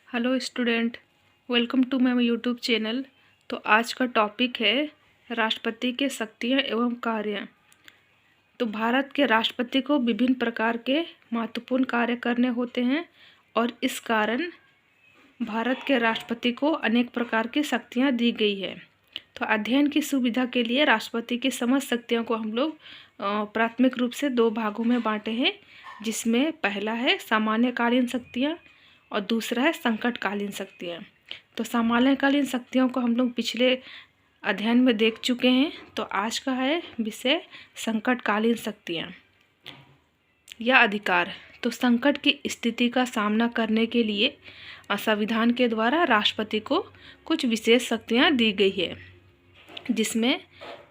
Hello student, welcome to my YouTube channel. तो आज का टॉपिक है राष्ट्रपति के शक्तियाँ एवं कार्य। तो भारत के राष्ट्रपति को विभिन्न प्रकार के महत्वपूर्ण कार्य करने होते हैं और इस कारण भारत के राष्ट्रपति को अनेक प्रकार की शक्तियाँ दी गई है। तो अध्ययन की सुविधा के लिए राष्ट्रपति की समस्त शक्तियों को हम लोग प्राथमिक रूप से दो भागों में बांटे हैं, जिसमें पहला है सामान्यकालीन शक्तियाँ और दूसरा है संकटकालीन शक्तियाँ। तो सामान्यकालीन शक्तियों को हम लोग पिछले अध्ययन में देख चुके हैं। तो आज का है विषय संकटकालीन शक्तियाँ या अधिकार। तो संकट की स्थिति का सामना करने के लिए संविधान के द्वारा राष्ट्रपति को कुछ विशेष शक्तियाँ दी गई है, जिसमें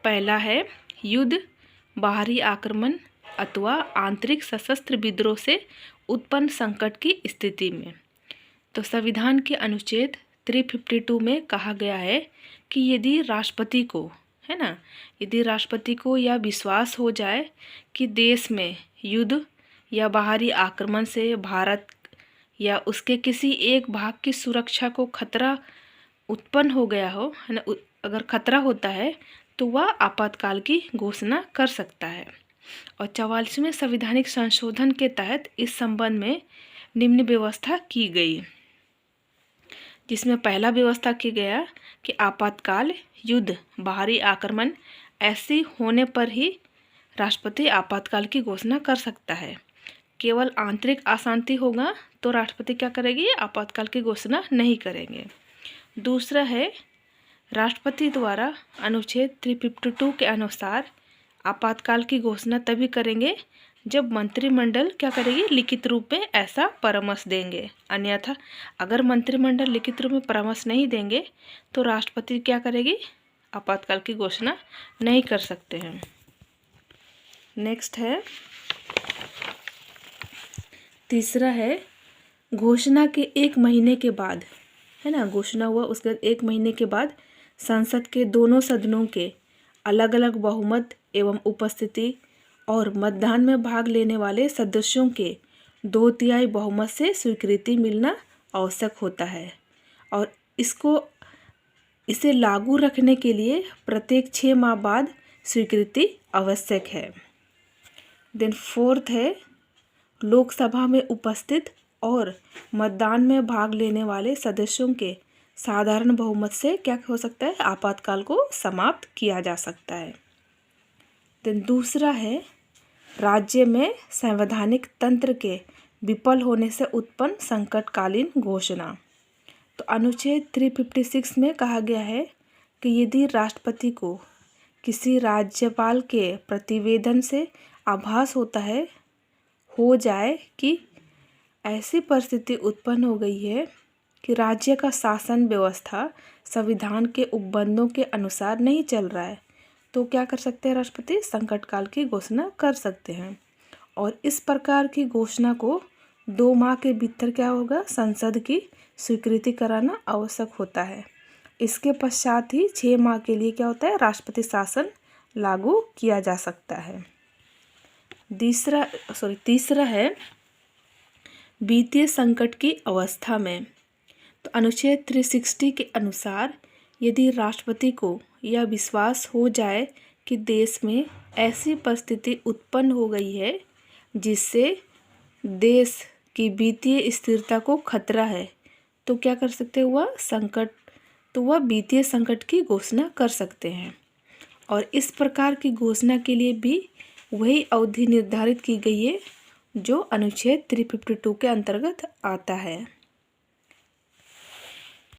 पहला है युद्ध, बाहरी आक्रमण अथवा आंतरिक सशस्त्र विद्रोह से उत्पन्न संकट की स्थिति में। तो संविधान के अनुच्छेद 352 में कहा गया है कि यदि राष्ट्रपति को यह विश्वास हो जाए कि देश में युद्ध या बाहरी आक्रमण से भारत या उसके किसी एक भाग की सुरक्षा को खतरा उत्पन्न हो गया हो, है ना, अगर खतरा होता है तो वह आपातकाल की घोषणा कर सकता है। और 44वें संवैधानिक संशोधन के तहत इस संबंध में निम्न व्यवस्था की गई, जिसमें पहला व्यवस्था की गया कि आपातकाल, युद्ध, बाहरी आक्रमण ऐसी होने पर ही राष्ट्रपति आपातकाल की घोषणा कर सकता है। केवल आंतरिक अशांति होगा तो राष्ट्रपति क्या करेगी, आपातकाल की घोषणा नहीं करेंगे। दूसरा है राष्ट्रपति द्वारा अनुच्छेद 352 के अनुसार आपातकाल की घोषणा तभी करेंगे जब मंत्रिमंडल क्या करेगी, लिखित रूप में ऐसा परामर्श देंगे। अन्यथा अगर मंत्रिमंडल लिखित रूप में परामर्श नहीं देंगे तो राष्ट्रपति क्या करेगी, आपातकाल की घोषणा नहीं कर सकते हैं। नेक्स्ट है तीसरा है घोषणा के 1 महीने के बाद, है ना, घोषणा हुआ उसके 1 महीने के बाद संसद के दोनों सदनों के अलग अलग बहुमत एवं उपस्थिति और मतदान में भाग लेने वाले सदस्यों के 2/3 बहुमत से स्वीकृति मिलना आवश्यक होता है और इसे लागू रखने के लिए प्रत्येक 6 माह बाद स्वीकृति आवश्यक है। देन फोर्थ है लोकसभा में उपस्थित और मतदान में भाग लेने वाले सदस्यों के साधारण बहुमत से क्या हो सकता है, आपातकाल को समाप्त किया जा सकता है। देन दूसरा है राज्य में संवैधानिक तंत्र के विफल होने से उत्पन्न संकटकालीन घोषणा। तो अनुच्छेद 356 में कहा गया है कि यदि राष्ट्रपति को किसी राज्यपाल के प्रतिवेदन से आभास हो जाए कि ऐसी परिस्थिति उत्पन्न हो गई है कि राज्य का शासन व्यवस्था संविधान के उपबंधों के अनुसार नहीं चल रहा है, तो क्या कर सकते हैं, राष्ट्रपति संकटकाल की घोषणा कर सकते हैं। और इस प्रकार की घोषणा को 2 माह के भीतर क्या होगा, संसद की स्वीकृति कराना आवश्यक होता है। इसके पश्चात ही 6 माह के लिए क्या होता है, राष्ट्रपति शासन लागू किया जा सकता है। तीसरा है वित्तीय संकट की अवस्था में। तो अनुच्छेद 360 के अनुसार यदि राष्ट्रपति को यह विश्वास हो जाए कि देश में ऐसी परिस्थिति उत्पन्न हो गई है जिससे देश की वित्तीय स्थिरता को खतरा है, तो क्या कर सकते हैं, वह वित्तीय संकट की घोषणा कर सकते हैं। और इस प्रकार की घोषणा के लिए भी वही अवधि निर्धारित की गई है जो अनुच्छेद 352 के अंतर्गत आता है।